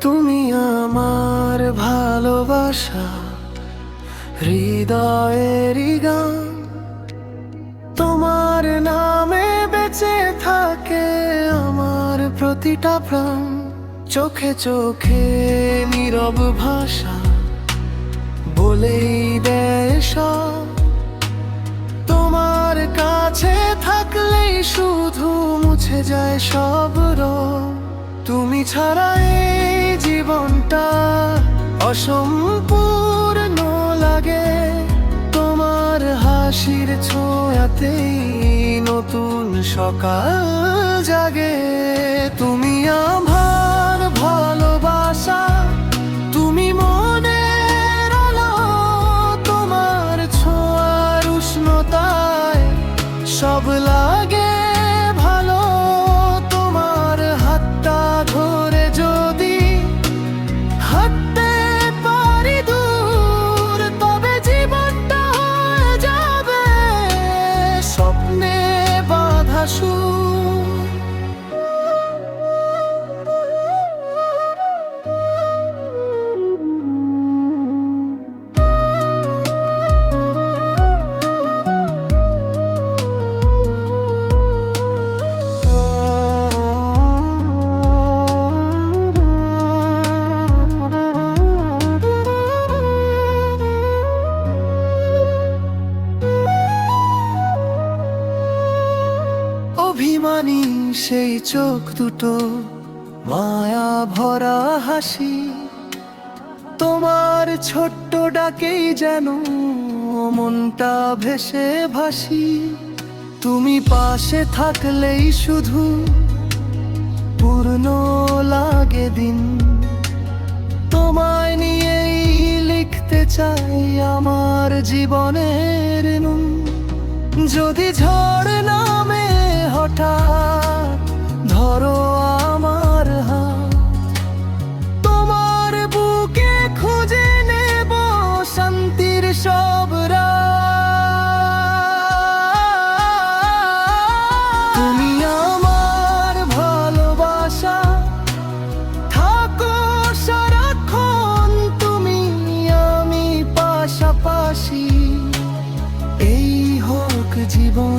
তুমি আমার ভালোবাসা, হৃদয়েরই গান। তোমার নামে বেঁচে থাকে আমার প্রতিটা প্রাণ। চোখে চোখে নীরব ভাষা বলেই দেয় সব। তোমার কাছে থাকলেই শুধু মুছে যায় সব রোগ। তুমি ছাড়া এই জীবনটা অসম্পূর্ণ লাগে। তোমার হাসির ছোঁয়াতেই নতুন সকাল জাগে। তুমি আমার ভালোবাসা, তুমি মনের আলো। তোমার ছোঁয়ার উষ্ণতায় সব লাগে ভালো। তোমার হাতটা ধরে যদি হাঁটতে পারি দূর, তবে জীবনটা হয়ে যাবে স্বপ্নে বাঁধা সুর। অভিমানী সেই চোখ দুটো, মায়া ভরা হাসি। তোমার ছোট্ট ডাকেই যেন মনটা ভেসে ভাসি। তুমি পাশে থাকলেই শুধু পূর্ণ লাগে দিন। তোমায় নিয়েই লিখতে চাই আমার জীবনের নুন। যদি ঝড় নামে হঠাৎ ধরো আমার হাত, তোমার বুকে খুঁজে নেব শান্তির সব রাত। তুমি আমার ভালোবাসা, থাকো সারাক্ষণ তুমি আমি পাশাপাশি। এই হোক জীবন